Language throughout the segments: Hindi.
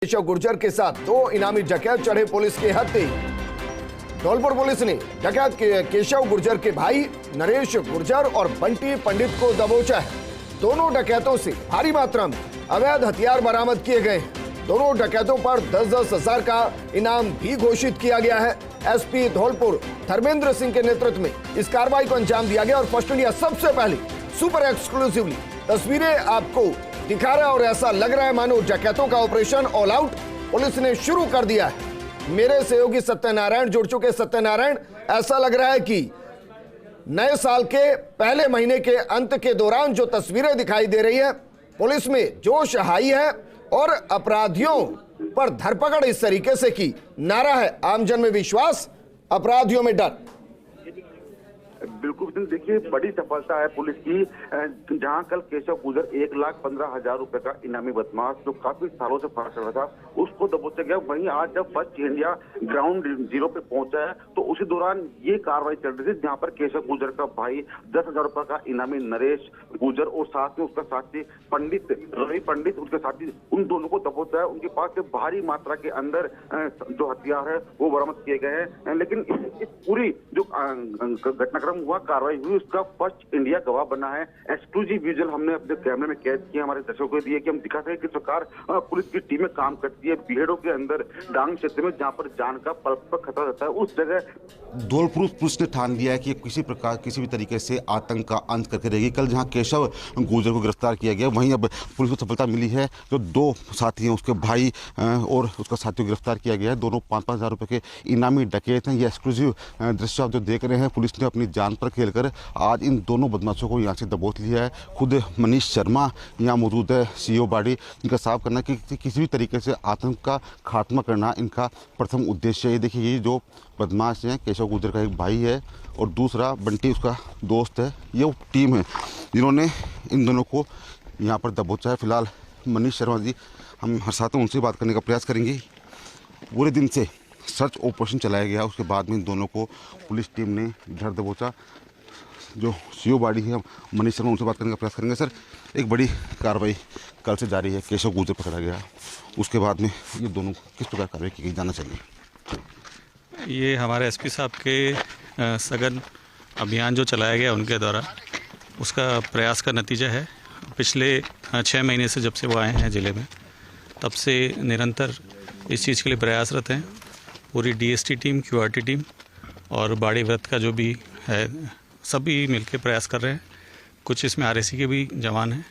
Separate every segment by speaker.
Speaker 1: केशव गुर्जर के साथ दो इनामी डकैत चढ़े पुलिस के हत्थे। धौलपुर पुलिस ने डकैत केशव गुर्जर के भाई नरेश गुर्जर और बंटी पंडित को दबोचा है। दोनों डकैतों से भारी मात्रा में अवैध हथियार बरामद किए गए हैं। दोनों डकैतों पर 10-10 हजार का इनाम भी घोषित किया गया है। एसपी धौलपुर धर्मेंद्र सिंह के नेतृत्व में इस कार्रवाई को अंजाम दिया गया और फर्स्ट इंडिया सबसे पहले सुपर एक्सक्लूसिवली तस्वीरें आपको दिखा रहा है और ऐसा लग रहा है मानो डकैतों का ऑपरेशन ऑल आउट पुलिस ने शुरू कर दिया है। मेरे सहयोगी सत्यनारायण जुड़ चुके। सत्यनारायण, ऐसा लग रहा है कि नए साल के पहले महीने के अंत के दौरान जो तस्वीरें दिखाई दे रही है, पुलिस में जोश हाई है और अपराधियों पर धरपकड़ इस तरीके से की नारा है, आमजन में विश्वास, अपराधियों में डर।
Speaker 2: बिल्कुल देखिए, बड़ी सफलता है पुलिस की, जहां कल केशव गुर्जर 1,15,000 रुपए का इनामी बदमाश जो काफी सालों से फरार कर रहा था उसको दबोचा गया। वहीं आज जब फर्स्ट इंडिया ग्राउंड जीरो पे पहुंचा है तो उसी दौरान ये कार्रवाई चल रही थी, जहां पर केशव गुर्जर का भाई 10,000 रुपए का इनामी नरेश गुर्जर और साथ में उसका साथी पंडित रवि पंडित, उसके साथी, उन दोनों को दबोचा है। उनके पास से भारी मात्रा के अंदर जो हथियार है वो बरामद किए गए हैं। लेकिन इस पूरी जो घटनाक्रम हुआ, कार्रवाई हुई, उसका फर्स्ट इंडिया गवाह बना है। एक्सक्लूसिव विजुअल हमने अपने कैमरे में कैद किए, हमारे दर्शकों को दिए कि हम दिखा सके कि सरकार पुलिस की टीमें काम करती है भीड़ों के अंदर, डांग क्षेत्र में जहां पर जान का पल पर खतरा रहता है, उस जगह
Speaker 3: धौलपुर पुलिस ने ठान लिया है कि किसी प्रकार किसी भी तरीके से आतंक का अंत करके रहेगी। कल जहां केशव गुर्जर को गिरफ्तार किया गया, वहीं अब पुलिस को सफलता मिली है। जो दो साथी हैं, उसके भाई और उसका साथी को गिरफ्तार किया गया है। दोनों 5-5 हजार रुपए के इनामी डकैत हैं। ये एक्सक्लूसिव दृश्य आप जो देख रहे हैं, पुलिस ने अपनी जान पर खेलकर आज इन दोनों बदमाशों को यहाँ से दबोच लिया है। खुद मनीष शर्मा यहाँ मौजूद है, सीओ बाड़ी, इनका साफ करना कि किसी भी तरीके से आतंक का खात्मा करना इनका प्रथम उद्देश्य है। ये देखिए, ये जो बदमाश हैं, केशव गुर्जर का एक भाई है और दूसरा बंटी उसका दोस्त है। ये वो टीम है जिन्होंने इन दोनों को यहाँ पर दबोचा है। फिलहाल मनीष शर्मा जी, हम हर साथ उनसे बात करने का प्रयास करेंगे। पूरे दिन से सर्च ऑपरेशन चलाया गया, उसके बाद में इन दोनों को पुलिस टीम ने घर दबोचा। जो सीओ बाड़ी है मनीष शर्मा, उनसे बात करने का प्रयास करेंगे। सर, एक बड़ी कार्रवाई कल से जारी है, केशव गुर्जर पकड़ा गया, उसके बाद में ये दोनों किस प्रकार कार्रवाई की गई, जानना चाहिए।
Speaker 4: ये हमारे एसपी साहब के सघन अभियान जो चलाया गया उनके द्वारा, उसका प्रयास का नतीजा है। पिछले 6 महीने से जब से वो आए हैं ज़िले में, तब से निरंतर इस चीज़ के लिए प्रयासरत हैं। पूरी डीएसटी टीम, क्यूआरटी टीम और बाड़ी व्रत का जो भी है, सभी मिलकर प्रयास कर रहे हैं। कुछ इसमें आरएसी के भी जवान हैं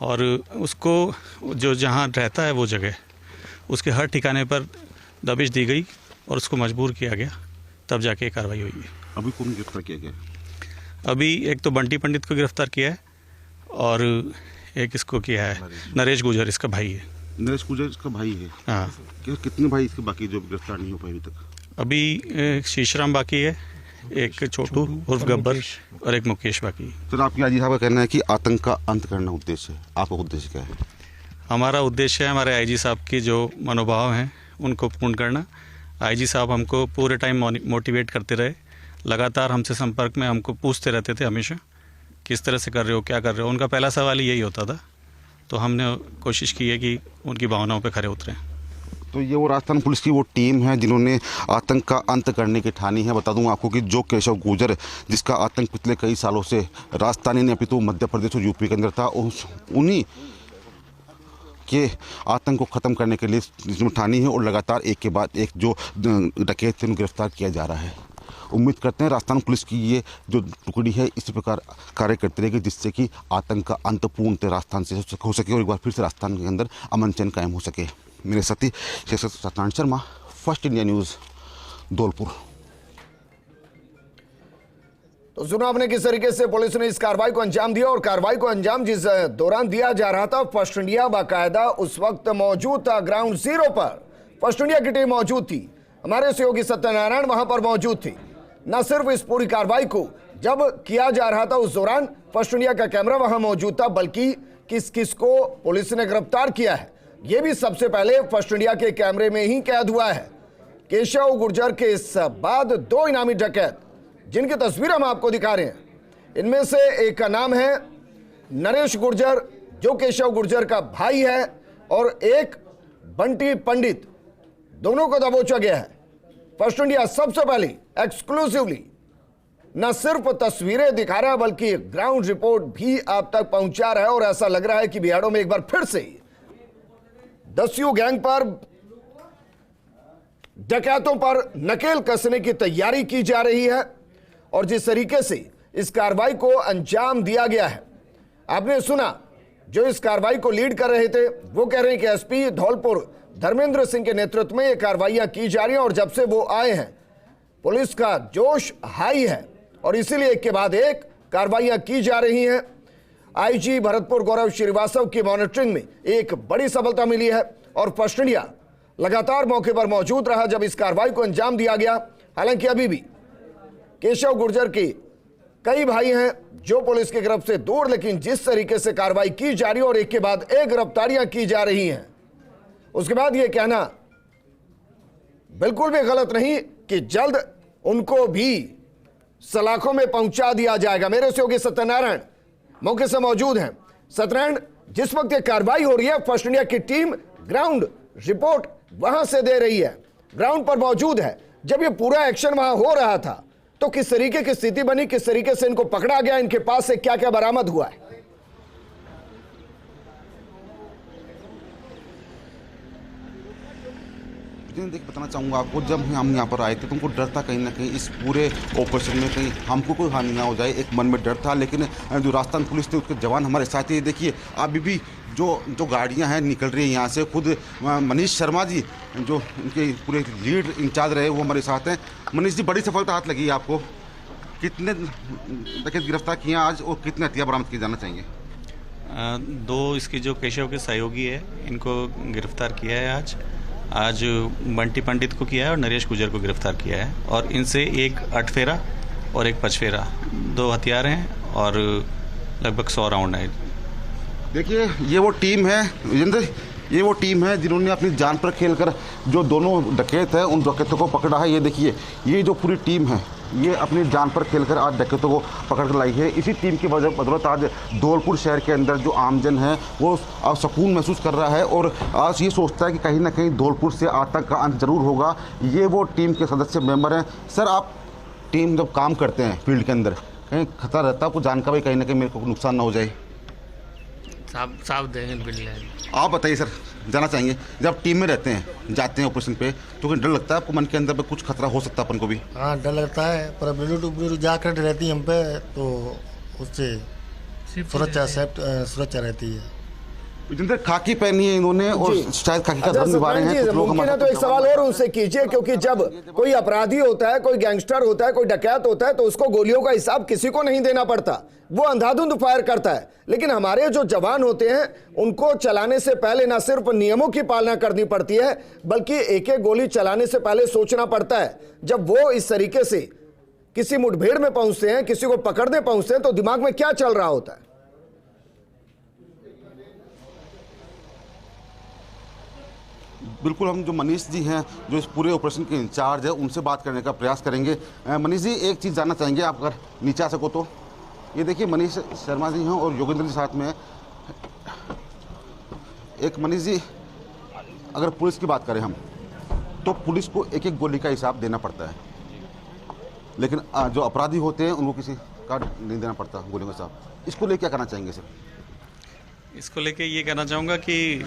Speaker 4: और उसको जो जहाँ रहता है वो जगह, उसके हर ठिकाने पर दबिश दी गई और उसको मजबूर किया गया, तब जाके कार्रवाई हुई है।
Speaker 3: अभी कौन गिरफ्तार किया गया?
Speaker 4: अभी एक तो बंटी पंडित को गिरफ्तार किया है और एक इसको किया है नरेश गुर्जर, इसका भाई है।
Speaker 3: नरेश गुर्जर इसका भाई है? हाँ। कितने भाई इसके बाकी जो गिरफ्तार नहीं हो पाए अभी तक?
Speaker 4: अभी शीशराम बाकी है, एक छोटू उर्फ गब्बर और एक मुकेश बाकी।
Speaker 3: सर, आपके आईजी साहब का कहना है कि आतंक का अंत करना उद्देश्य है, आपका उद्देश्य क्या है?
Speaker 4: हमारा उद्देश्य है हमारे आईजी साहब की जो मनोभाव हैं उनको पूर्ण करना। आईजी साहब हमको पूरे टाइम मोटिवेट करते रहे, लगातार हमसे संपर्क में, हमको पूछते रहते थे हमेशा किस तरह से कर रहे हो, क्या कर रहे हो। उनका पहला सवाल यही होता था, तो हमने कोशिश की है कि उनकी भावनाओं पर खरे उतरें।
Speaker 3: तो ये वो राजस्थान पुलिस की वो टीम है जिन्होंने आतंक का अंत करने की ठानी है। बता दूं आपको कि जो केशव गुर्जर, जिसका आतंक पिछले कई सालों से राजस्थान ही नहीं अपितु मध्य प्रदेश और यूपी के अंदर था, उन्हीं के आतंक को ख़त्म करने के लिए जिसमें ठानी है और लगातार एक के बाद एक जो डकैत थे उन्हें गिरफ्तार किया जा रहा है। उम्मीद करते हैं राजस्थान पुलिस की ये जो टुकड़ी है इसी प्रकार कार्य करती रहेगी, जिससे कि आतंक का अंत पूर्णतः राजस्थान से हो सके और एक बार फिर से राजस्थान के अंदर अमन चैन कायम हो सके। मेरे साथी Satyanarayan Sharma, first India news, Dholpur.
Speaker 1: तो सुना आपने किस तरीके से पुलिस ने इस कार्रवाई को अंजाम दिया और कार्रवाई को अंजाम जिस दौरान दिया जा रहा था, फर्स्ट इंडिया बाकायदा उस वक्त मौजूद था ग्राउंड जीरो पर। फर्स्ट इंडिया की टीम मौजूद थी, हमारे सहयोगी सत्यनारायण वहां पर मौजूद थे। न सिर्फ इस पूरी कार्रवाई को जब किया जा रहा था उस दौरान फर्स्ट इंडिया का कैमरा वहां मौजूद था, बल्कि किस किस को पुलिस ने गिरफ्तार किया है ये भी सबसे पहले फर्स्ट इंडिया के कैमरे में ही कैद हुआ है। केशव गुर्जर के इस बाद दो इनामी डकैत जिनकी तस्वीर हम आपको दिखा रहे हैं, इनमें से एक का नाम है नरेश गुर्जर जो केशव गुर्जर का भाई है और एक बंटी पंडित दोनों को दबोचा गया है। फर्स्ट इंडिया सबसे पहले एक्सक्लूसिवली न सिर्फ तस्वीरें दिखा रहा है बल्कि ग्राउंड रिपोर्ट भी आप तक पहुंचा रहा है और ऐसा लग रहा है कि बिहाड़ों में एक बार फिर से दस्यू गैंग पर, डकैतों पर नकेल कसने की तैयारी की जा रही है और जिस तरीके से इस कार्रवाई को अंजाम दिया गया है, आपने सुना जो इस कार्रवाई को लीड कर रहे थे वो कह रहे हैं कि एसपी धौलपुर धर्मेंद्र सिंह के नेतृत्व में ये कार्रवाइयां की जा रही हैं और जब से वो आए हैं पुलिस का जोश हाई है और इसीलिए एक के बाद एक कार्रवाइयां की जा रही हैं। आईजी भरतपुर गौरव श्रीवास्तव की मॉनिटरिंग में एक बड़ी सफलता मिली है और फर्स्ट इंडिया लगातार मौके पर मौजूद रहा जब इस कार्रवाई को अंजाम दिया गया। हालांकि अभी भी केशव गुर्जर के कई भाई हैं जो पुलिस की गिरफ्त से दूर, लेकिन जिस तरीके से कार्रवाई की जा रही है और एक के बाद एक गिरफ्तारियां की जा रही हैं, उसके बाद यह कहना बिल्कुल भी गलत नहीं कि जल्द उनको भी सलाखों में पहुंचा दिया जाएगा। मेरे सहयोगी सत्यनारायण मौके से मौजूद हैं। सत्यनारायण, जिस वक्त यह कार्रवाई हो रही है फर्स्ट इंडिया की टीम ग्राउंड रिपोर्ट वहां से दे रही है, ग्राउंड पर मौजूद है। जब ये पूरा एक्शन वहां हो रहा था तो किस तरीके की स्थिति बनी, किस तरीके से इनको पकड़ा गया, इनके पास से क्या क्या बरामद हुआ है?
Speaker 3: देखिए, बताना चाहूँगा आपको, जब हम यहाँ पर आए थे तो हमको डर था कहीं ना कहीं इस पूरे ऑपरेशन में कहीं हमको कोई हानि ना हो जाए, एक मन में डर था। लेकिन जो राजस्थान पुलिस थे उसके जवान हमारे साथ ही, देखिए अभी भी जो गाड़ियाँ हैं निकल रही हैं यहाँ से। खुद मनीष शर्मा जी जो उनके पूरे लीड इंचार्ज रहे वो हमारे साथ हैं। मनीष जी, बड़ी सफलता हाथ लगी है आपको, कितने डकैत गिरफ्तार किए आज और कितने हथियार बरामद किए जाना चाहिए?
Speaker 4: दो इसकी जो केशव के सहयोगी है इनको गिरफ्तार किया है आज बंटी पंडित को किया है और नरेश गुर्जर को गिरफ्तार किया है और इनसे एक 8 फेरा और एक 5 फेरा 2 हथियार हैं और लगभग 100 राउंड है।
Speaker 3: देखिए, ये वो टीम है विजेंद्र, ये वो टीम है जिन्होंने अपनी जान पर खेलकर जो दोनों डकैत है उन डकैतों को पकड़ा है। ये देखिए, ये जो पूरी टीम है ये अपनी जान पर खेलकर आज डकैतों को पकड़ कर लाई है। इसी टीम की बदौलत आज धौलपुर शहर के अंदर जो आमजन है वो सुकून महसूस कर रहा है और आज ये सोचता है कि कहीं ना कहीं धौलपुर से आतंक का अंत जरूर होगा। ये वो टीम के सदस्य मेंबर हैं। सर, आप टीम जब काम करते हैं फील्ड के अंदर, कहीं खतरा रहता है आपको जान का भी, कहीं ना कहीं मेरे को नुकसान ना हो जाए?
Speaker 5: साफ देंगे बिल्कुल।
Speaker 3: आप बताइए सर, जाना चाहेंगे जब टीम में रहते हैं, जाते हैं ऑपरेशन पे, तो कहीं डर लगता है आपको मन के अंदर पे कुछ खतरा हो सकता है अपन को भी?
Speaker 5: हाँ, डर लगता है, पर ब्लूटूथ जाकर रहती है हम पे तो उससे सुरक्षा रहती है।
Speaker 3: जिनसे खाकी पहनी है इन्होंने और शायद खाकी का धर्म निभा रहे हैं कुछ लोग हमारे।
Speaker 1: तो एक सवाल और उनसे कीजिए, क्योंकि जब कोई अपराधी होता है, कोई गैंगस्टर होता है, कोई डकैत होता है तो उसको गोलियों का हिसाब किसी को नहीं देना पड़ता, वो अंधाधुंध फायर करता है। लेकिन हमारे जो जवान होते हैं उनको चलाने से पहले न सिर्फ नियमों की पालना करनी पड़ती है बल्कि एक एक गोली चलाने से पहले सोचना पड़ता है। जब वो इस तरीके से किसी मुठभेड़ में पहुंचते हैं, किसी को पकड़ने पहुंचते हैं, तो दिमाग में क्या चल रहा होता है?
Speaker 3: बिल्कुल, हम जो मनीष जी हैं जो इस पूरे ऑपरेशन के इंचार्ज है उनसे बात करने का प्रयास करेंगे। मनीष जी, एक चीज़ जानना चाहेंगे आप अगर नीचे आ सको तो। ये देखिए, मनीष शर्मा जी हैं और योगेंद्र जी साथ में है। एक मनीष जी, अगर पुलिस की बात करें हम तो पुलिस को एक एक गोली का हिसाब देना पड़ता है, लेकिन जो अपराधी होते हैं उनको किसी का नहीं देना पड़ता गोलियों का हिसाब। इसको लेकर क्या करना चाहेंगे सर?
Speaker 4: इसको लेके ये कहना चाहूँगा कि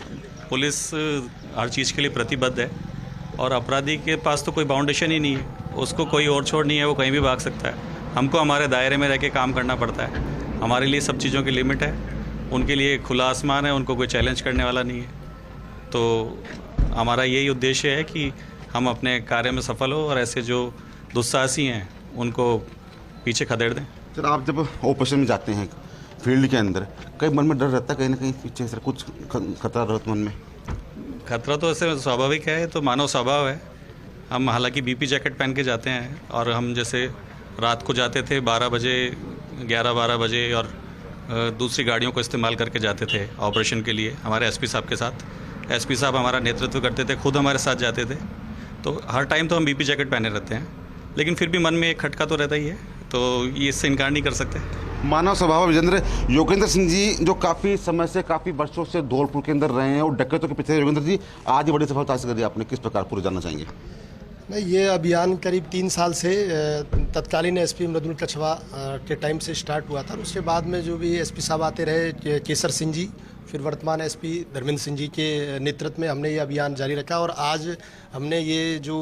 Speaker 4: पुलिस हर चीज़ के लिए प्रतिबद्ध है और अपराधी के पास तो कोई बाउंडेशन ही नहीं है, उसको कोई और छोड़ नहीं है, वो कहीं भी भाग सकता है। हमको हमारे दायरे में रह के काम करना पड़ता है। हमारे लिए सब चीज़ों की लिमिट है, उनके लिए खुला आसमान है, उनको कोई चैलेंज करने वाला नहीं है। तो हमारा यही उद्देश्य है कि हम अपने कार्य में सफल हो और ऐसे जो दुस्साहसी हैं उनको पीछे खदेड़ दें।
Speaker 3: सर, आप जब ऑपरेशन में जाते हैं फील्ड के अंदर, कई मन में डर रहता है कहीं ना कहीं पीछे सर कुछ खतरा रहता मन में?
Speaker 4: खतरा तो ऐसे स्वाभाविक है, तो मानव स्वभाव है। हम हालांकि बीपी जैकेट पहन के जाते हैं और हम जैसे रात को जाते थे 12 बजे 11-12 बजे और दूसरी गाड़ियों को इस्तेमाल करके जाते थे ऑपरेशन के लिए हमारे एसपी साहब के साथ। एसपी साहब हमारा नेतृत्व करते थे, खुद हमारे साथ जाते थे। तो हर टाइम तो हम बीपी जैकेट पहने रहते हैं, लेकिन फिर भी मन में एक खटका तो रहता ही है, तो ये इससे इनकार नहीं कर सकते।
Speaker 3: मानव स्वभाव विजेंद्र, योगेंद्र सिंह जी जो काफ़ी समय से, काफ़ी वर्षों से धौलपुर के अंदर रहे हैं और डकैतों के पीछे। योगेंद्र जी, आज बड़ी सफलता हासिल करी आपने, किस प्रकार पूरे जानना चाहेंगे?
Speaker 5: नहीं, ये अभियान करीब 3 साल से तत्कालीन एसपी मृदुल कछवा के टाइम से स्टार्ट हुआ था। उसके बाद में जो भी एसपी साहब आते रहे, केसर सिंह जी, फिर वर्तमान एसपी धर्मेंद्र सिंह जी के नेतृत्व में हमने ये अभियान जारी रखा और आज हमने ये जो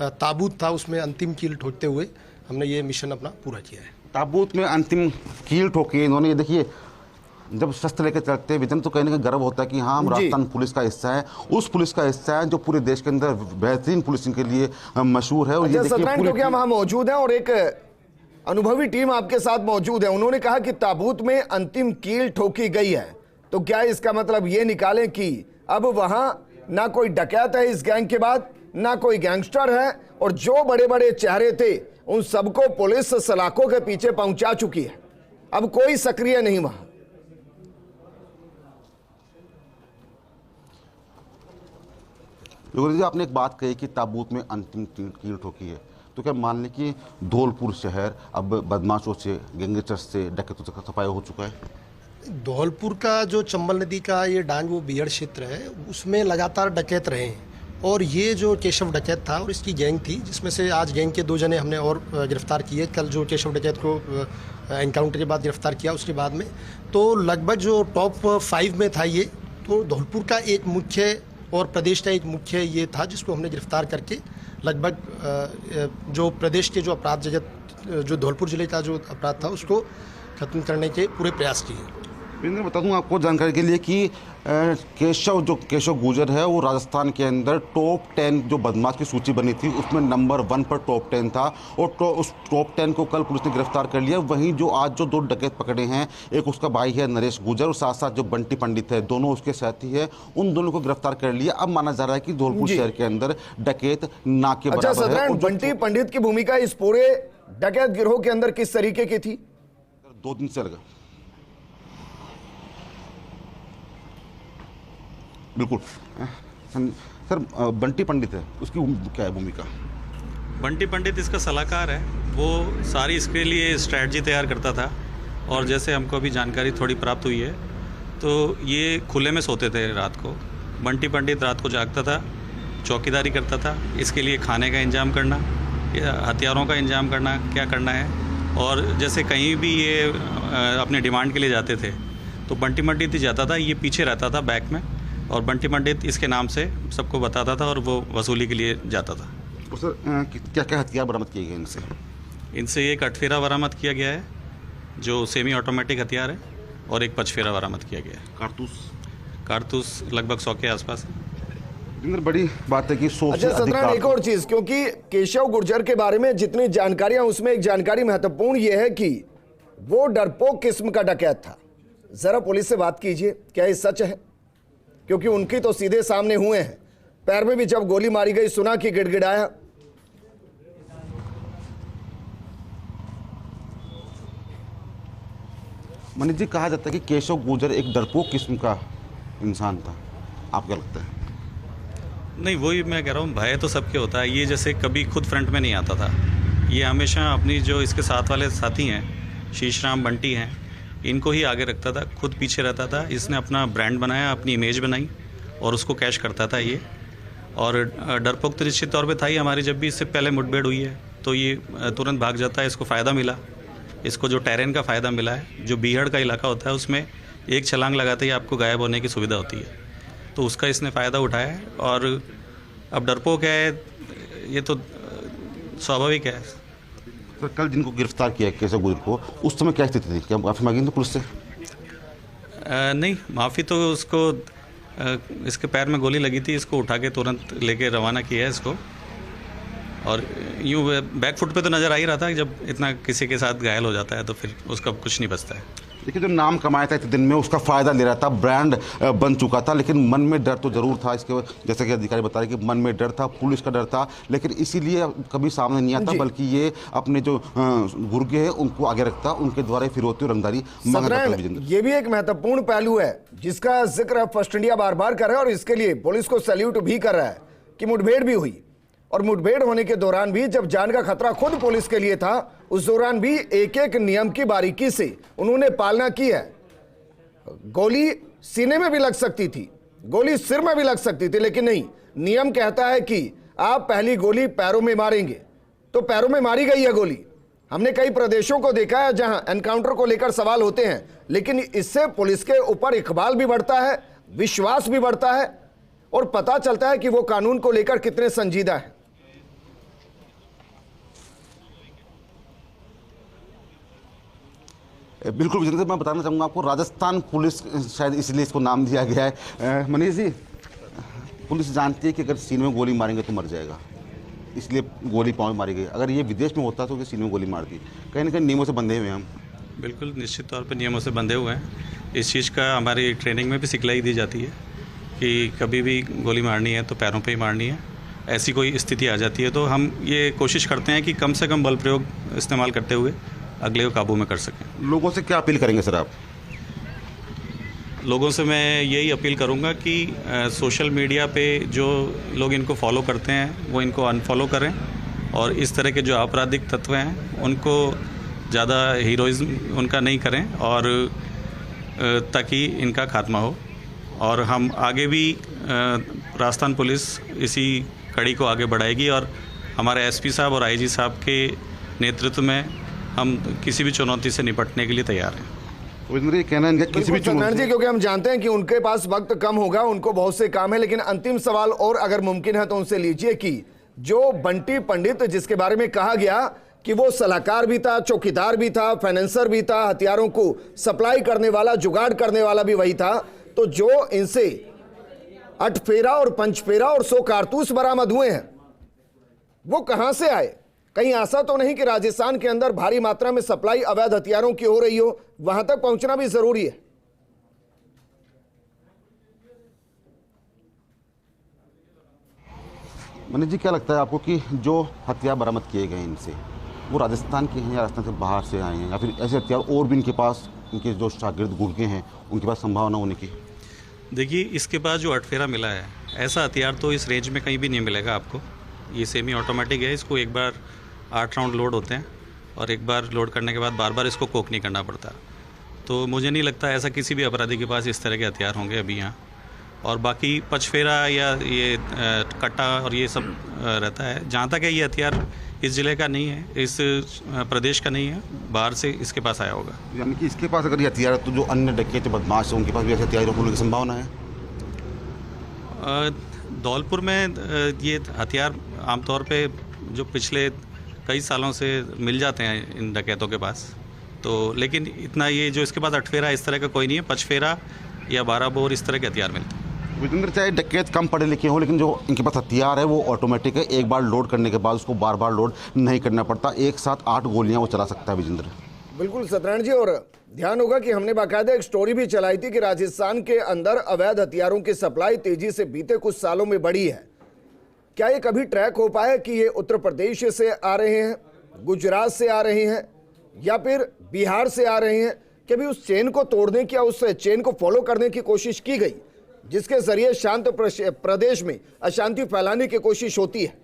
Speaker 5: ताबूत था उसमें अंतिम कील ठोकते हुए हमने ये मिशन अपना पूरा किया है।
Speaker 3: ताबूत में अंतिम कील ठोकी इन्होंने। ये देखिए, जब शस्त्र लेकर चलते हैं विजन, तो कहने का गर्व होता है कि हाँ, हम राजस्थान पुलिस का हिस्सा है, उस पुलिस का हिस्सा है जो पूरे देश के अंदर बेहतरीन पुलिसिंग के लिए मशहूर है। और ये देखिए,
Speaker 1: क्योंकि हम वहाँ मौजूद हैं और एक अनुभवी टीम आपके साथ मौजूद है। उन्होंने कहा कि ताबूत में अंतिम कील ठोकी गई है, तो क्या इसका मतलब ये निकालें कि अब वहां ना कोई डकैत है इस गैंग के बाद, ना कोई गैंगस्टर है, और जो बड़े बड़े चेहरे थे उन सबको पुलिस सलाखों के पीछे पहुंचा चुकी है, अब कोई सक्रिय नहीं वहां।
Speaker 3: योगेंद्र जी, आपने एक बात कही कि ताबूत में अंतिम कील ठोकी है, तो क्या मान लें कि धौलपुर शहर अब बदमाशों से, गैंगस्टर से, डकैतों से सफाया हो चुका है?
Speaker 5: धौलपुर का जो चंबल नदी का ये डांग वो बियड़ क्षेत्र है, उसमें लगातार डकैत रहे हैं और ये जो केशव डकैत था और इसकी गैंग थी, जिसमें से आज गैंग के 2 जने हमने और गिरफ्तार किए। कल जो केशव डकैत को एनकाउंटर के बाद गिरफ्तार किया, उसके बाद में तो लगभग जो टॉप 5 में था ये, तो धौलपुर का एक मुख्य और प्रदेश का एक मुख्य ये था जिसको हमने गिरफ्तार करके लगभग जो प्रदेश के जो अपराध जगत, जो धौलपुर जिले का जो अपराध था उसको खत्म करने के पूरे प्रयास किए।
Speaker 3: मैं बता दूं आपको जानकारी के लिए कि केशव गुर्जर है, वो राजस्थान के अंदर टॉप 10 जो बदमाश की सूची बनी थी उसमें नंबर 1 पर टॉप 10 था और उस टॉप 10 को कल पुलिस ने गिरफ्तार कर लिया। वहीं जो आज जो 2 डकैत पकड़े हैं, एक उसका भाई है नरेश गुर्जर और साथ साथ जो बंटी पंडित है, दोनों उसके साथी है, उन दोनों को गिरफ्तार कर लिया। अब माना जा रहा है कि धौलपुर शहर के अंदर डकैत ना के बराबर है।
Speaker 1: बंटी पंडित की भूमिका इस पूरे डकैत गिरोह के अंदर किस तरीके की थी?
Speaker 3: 2 दिन से लगा, बिल्कुल। सर, बंटी पंडित है, उसकी क्या है भूमिका?
Speaker 4: बंटी पंडित इसका सलाहकार है, वो सारी इसके लिए स्ट्रैटेजी तैयार करता था और जैसे हमको अभी जानकारी थोड़ी प्राप्त हुई है तो ये खुले में सोते थे रात को। बंटी पंडित रात को जागता था, चौकीदारी करता था, इसके लिए खाने का इंतजाम करना, हथियारों का इंतजाम करना, क्या करना है। और जैसे कहीं भी ये अपने डिमांड के लिए जाते थे तो बंटी पंडित ही जाता था, ये पीछे रहता था बैक में, और बंटी पंडित इसके नाम से सबको बताता था और वो वसूली के लिए जाता था।
Speaker 3: और सर, क्या क्या हथियार बरामद किए गए इनसे?
Speaker 4: इनसे एक कटफेरा बरामद किया गया है जो सेमी ऑटोमेटिक हथियार है, और एक पचफेरा बरामद किया गया है। कारतूस लगभग 100 के आसपास है।
Speaker 3: बड़ी बात है कि 100 से अधिक।
Speaker 1: एक और चीज, क्योंकि केशव गुर्जर के बारे में जितनी जानकारियां, उसमें एक जानकारी महत्वपूर्ण यह है कि वो डरपोक किस्म का डकैत था। जरा पुलिस से बात कीजिए, क्या ये सच है? क्योंकि उनकी तो सीधे सामने हुए हैं, पैर में भी जब गोली मारी गई सुना कि गिड़गिड़ाया।
Speaker 3: मनीष जी, कहा जाता है कि केशव गुर्जर एक डरपोक किस्म का इंसान था, आपको क्या लगता है?
Speaker 4: नहीं, वही मैं कह रहा हूँ, भय तो सबके होता है। ये जैसे कभी खुद फ्रंट में नहीं आता था, ये हमेशा अपनी जो इसके साथ वाले साथी हैं, शीशराम, बंटी हैं, इनको ही आगे रखता था, खुद पीछे रहता था। इसने अपना ब्रांड बनाया, अपनी इमेज बनाई और उसको कैश करता था ये। और डरपोक तो निश्चित तौर पे था ही। हमारी जब भी इससे पहले मुठभेड़ हुई है तो ये तुरंत भाग जाता है। इसको फ़ायदा मिला, इसको जो टेरेन का फ़ायदा मिला है, जो बीहड़ का इलाका होता है उसमें एक छलांग लगाते ही आपको गायब होने की सुविधा होती है, तो उसका इसने फ़ायदा उठाया है। और अब डरपोक है, ये तो स्वाभाविक है।
Speaker 3: तो कल जिनको गिरफ्तार किया केशव गुर्जर को, उस समय क्या स्थिति थी? क्या माफ़ी मांगी थी पुलिस से?
Speaker 4: नहीं, माफ़ी तो उसको इसके पैर में गोली लगी थी, इसको उठा के तुरंत लेके रवाना किया है इसको। और यूँ बैक फुट पे तो नज़र आ ही रहा था कि जब इतना किसी के साथ घायल हो जाता है तो फिर उसका कुछ नहीं बचता है।
Speaker 3: देखिए, जो नाम कमाया था इतने दिन में, उसका फ़ायदा ले रहा था, ब्रांड बन चुका था, लेकिन मन में डर तो ज़रूर था इसके। जैसे कि अधिकारी बता रहे कि मन में डर था, पुलिस का डर था, लेकिन इसीलिए कभी सामने नहीं आता, बल्कि ये अपने जो गुर्गे हैं उनको आगे रखता, उनके द्वारा फिरौती और रंगदारी मांगा।
Speaker 1: ये भी एक महत्वपूर्ण पहलू है जिसका जिक्र फर्स्ट इंडिया बार बार कर रहा है और इसके लिए पुलिस को सैल्यूट भी कर रहा है कि मुठभेड़ भी हुई और मुठभेड़ होने के दौरान भी जब जान का खतरा खुद पुलिस के लिए था, उस दौरान भी एक एक नियम की बारीकी से उन्होंने पालना की है। गोली सीने में भी लग सकती थी, गोली सिर में भी लग सकती थी, लेकिन नहीं, नियम कहता है कि आप पहली गोली पैरों में मारेंगे, तो पैरों में मारी गई है गोली। हमने कई प्रदेशों को देखा है जहां एनकाउंटर को लेकर सवाल होते हैं, लेकिन इससे पुलिस के ऊपर इकबाल भी बढ़ता है, विश्वास भी बढ़ता है और पता चलता है कि वो कानून को लेकर कितने संजीदा है।
Speaker 3: बिल्कुल विजेंद्र, मैं बताना चाहूँगा आपको, राजस्थान पुलिस शायद इसलिए इसको नाम दिया गया है। मनीष जी, पुलिस जानती है कि अगर सीने में गोली मारेंगे तो मर जाएगा, इसलिए गोली पाँव में मारी गई। अगर ये विदेश में होता तो सीने में गोली मार दी। कहीं ना कहीं नियमों से बंधे हुए हैं हम।
Speaker 4: बिल्कुल, निश्चित तौर पे नियमों से बंधे हुए हैं। इस चीज़ का हमारी ट्रेनिंग में भी सिखलाई दी जाती है कि कभी भी गोली मारनी है तो पैरों पे ही मारनी है। ऐसी कोई स्थिति आ जाती है तो हम ये कोशिश करते हैं कि कम से कम बल प्रयोग इस्तेमाल करते हुए अगले को काबू में कर सकें।
Speaker 3: लोगों से क्या अपील करेंगे सर आप?
Speaker 4: लोगों से मैं यही अपील करूंगा कि सोशल मीडिया पे जो लोग इनको फॉलो करते हैं वो इनको अनफॉलो करें और इस तरह के जो आपराधिक तत्व हैं उनको ज़्यादा हीरोइज्म उनका नहीं करें, और ताकि इनका खात्मा हो। और हम आगे भी राजस्थान पुलिस इसी कड़ी को आगे बढ़ाएगी और हमारे एसपी साहब और आईजी साहब के नेतृत्व में हम किसी भी चुनौती से निपटने के लिए तैयार हैं।
Speaker 3: विजेंद्र, ये कहना है किसी भी
Speaker 1: सत्यनारायण जी, क्योंकि हम जानते हैं कि उनके पास वक्त कम होगा, उनको बहुत से काम है, लेकिन अंतिम सवाल और अगर मुमकिन है तो उनसे लीजिए कि जो बंटी पंडित जिसके बारे में कहा गया कि वो सलाहकार भी था, चौकीदार भी था, फाइनेंसर भी था, हथियारों को सप्लाई करने वाला, जुगाड़ करने वाला भी वही था, तो जो इनसे 8 फेरा और 5 फेरा और 100 कारतूस बरामद हुए हैं, वो कहां से आए? कहीं ऐसा तो नहीं कि राजस्थान के अंदर भारी मात्रा में सप्लाई अवैध हथियारों की हो रही हो? वहां तक पहुंचना भी जरूरी है।
Speaker 3: मनीष जी, क्या लगता है आपको कि जो हथियार बरामद किए गए इनसे, वो राजस्थान के हैं या राजस्थान से बाहर से आए हैं, या फिर ऐसे हथियार और भी इनके पास, इनके जो शागिर्द गुर्गे हैं उनके पास संभावना होने की?
Speaker 4: देखिए, इसके बाद जो 8 फेरा मिला है, ऐसा हथियार तो इस रेंज में कहीं भी नहीं मिलेगा आपको। ये सेमी ऑटोमेटिक है, इसको एक बार 8 राउंड लोड होते हैं और एक बार लोड करने के बाद बार बार इसको कोक नहीं करना पड़ता। तो मुझे नहीं लगता ऐसा किसी भी अपराधी के पास इस तरह के हथियार होंगे अभी यहाँ। और बाकी पचफेरा या ये कट्टा और ये सब रहता है। जहाँ तक है, ये हथियार इस ज़िले का नहीं है, इस प्रदेश का नहीं है, बाहर से इसके पास आया होगा।
Speaker 3: यानी कि इसके पास अगर ये हथियार है तो जो अन्य डकैत बदमाश है उनके पास भी ऐसे हथियार होने की संभावना है?
Speaker 4: धौलपुर में ये हथियार आमतौर पे जो पिछले कई सालों से मिल जाते हैं इन डकैतों के पास, तो लेकिन इतना ये जो इसके पास 8 फेरा इस तरह का कोई नहीं है। 5 फेरा या 12 बोर इस तरह के हथियार मिलते हैं।
Speaker 3: विजेंद्र, चाहे डकैत कम पढ़े लिखे हों, लेकिन जो इनके पास हथियार है वो ऑटोमेटिक है। एक बार लोड करने के बाद उसको बार बार लोड नहीं करना पड़ता। एक साथ 8 गोलियां वो चला सकता है विजेंद्र।
Speaker 1: बिल्कुल सत्यनारायण जी, और ध्यान होगा कि हमने बाकायदा एक स्टोरी भी चलाई थी कि राजस्थान के अंदर अवैध हथियारों की सप्लाई तेजी से बीते कुछ सालों में बढ़ी है। क्या ये कभी ट्रैक हो पाए कि ये उत्तर प्रदेश से आ रहे हैं, गुजरात से आ रहे हैं या फिर बिहार से आ रहे हैं? कभी उस चेन को तोड़ने की या उस चेन को फॉलो करने की कोशिश की गई जिसके जरिए शांत प्रदेश में अशांति फैलाने की कोशिश होती है?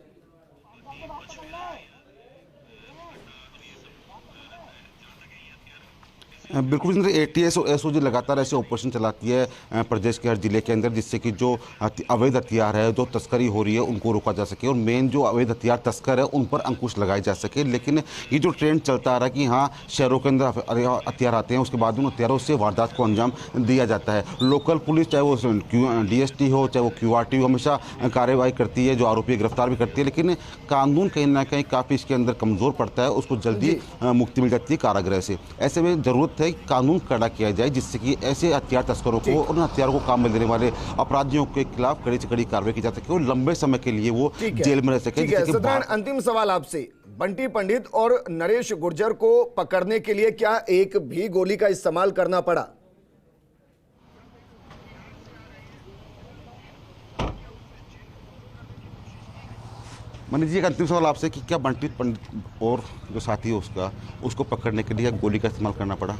Speaker 3: बिल्कुल विजेंद्र, एटीएस और एसओजी लगातार ऐसे ऑपरेशन चलाती है प्रदेश के हर जिले के अंदर, जिससे कि जो अवैध हथियार है, जो तस्करी हो रही है, उनको रोका जा सके और मेन जो अवैध हथियार तस्कर है उन पर अंकुश लगाए जा सके। लेकिन ये जो ट्रेंड चलता आ रहा है कि हाँ, शहरों के अंदर हथियार आते हैं, उसके बाद उन हथियारों से वारदात को अंजाम दिया जाता है। लोकल पुलिस, चाहे वो DST हो, चाहे वो QRT हो, हमेशा कार्रवाई करती है, जो आरोपी गिरफ्तार भी करती है। लेकिन कानून कहीं ना कहीं काफ़ी इसके अंदर कमज़ोर पड़ता है, उसको जल्दी मुक्ति मिल जाती है कारागृह से। ऐसे में ज़रूरत है कानून कड़ा किया जाए, जिससे कि ऐसे हथियार तस्करों को और उन हथियारों को काम में देने वाले अपराधियों के खिलाफ कड़ी से कड़ी कार्रवाई की जा सके और लंबे समय के लिए वो जेल में रह सके।
Speaker 1: अंतिम सवाल आपसे, बंटी पंडित और नरेश गुर्जर को पकड़ने के लिए क्या एक भी गोली का इस्तेमाल करना पड़ा?
Speaker 3: मनीष जी, एक अंतिम सवाल आपसे कि क्या बंटी पंडित और जो साथी है उसको पकड़ने के लिए गोली का इस्तेमाल करना पड़ा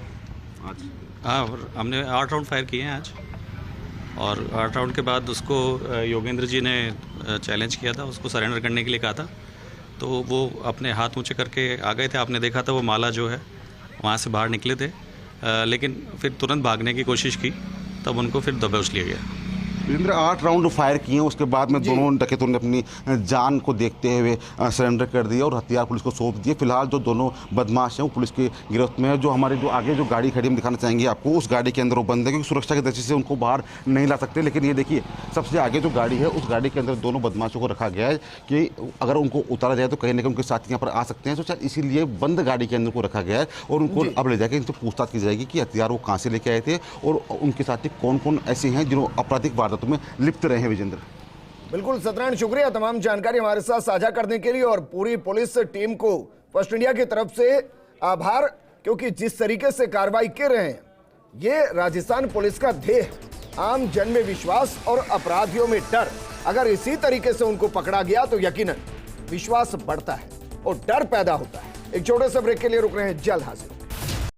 Speaker 3: आज?
Speaker 4: हाँ, हमने 8 राउंड फायर किए हैं आज और 8 राउंड के बाद उसको योगेंद्र जी ने चैलेंज किया था, उसको सरेंडर करने के लिए कहा था, तो वो अपने हाथ ऊंचे करके आ गए थे। आपने देखा था वो माला जो है वहाँ से बाहर निकले थे, लेकिन फिर तुरंत भागने की कोशिश की, तब उनको फिर दबोच लिया गया।
Speaker 3: वीरेंद्र 8 राउंड फायर किए, उसके बाद में दोनों डकैतों ने अपनी जान को देखते हुए सरेंडर कर दिया और हथियार पुलिस को सौंप दिए। फिलहाल जो दोनों बदमाश हैं वो पुलिस की गिरफ्त में है। जो हमारे जो आगे जो गाड़ी खड़ी हम दिखाना चाहेंगे आपको, उस गाड़ी के अंदर वो बंद है क्योंकि सुरक्षा की दृष्टि से उनको बाहर नहीं ला सकते। लेकिन ये देखिए सबसे आगे जो गाड़ी है उस गाड़ी के अंदर दोनों बदमाशों को रखा गया है कि अगर उनको उतारा जाए तो कहीं ना कहीं उनके साथी यहाँ पर आ सकते हैं। तो शायद इसीलिए बंद गाड़ी के अंदर को रखा गया है और उनको अब ले जाकर इनसे पूछताछ की जाएगी कि हथियार वो कहाँ से लेके आए थे और उनके साथी कौन कौन ऐसे हैं जिन्होंने आपराधिक वारदातों में लिप्त रहे हैं। विजेंद्र,
Speaker 1: बिल्कुल सत्यनारायण, शुक्रिया तमाम जानकारी हमारे साथ साझा करने के लिए और पूरी पुलिस टीम को फर्स्ट इंडिया की तरफ से आभार, क्योंकि जिस तरीके से कार्रवाई कर रहे हैं ये राजस्थान पुलिस का ध्येय है, आम जन में विश्वास और अपराधियों में डर। अगर इसी तरीके से उनको पकड़ा गया तो यकीनन विश्वास बढ़ता है और डर पैदा होता है। एक छोटे से ब्रेक के लिए रुक रहे हैं, जल्द हाजिर।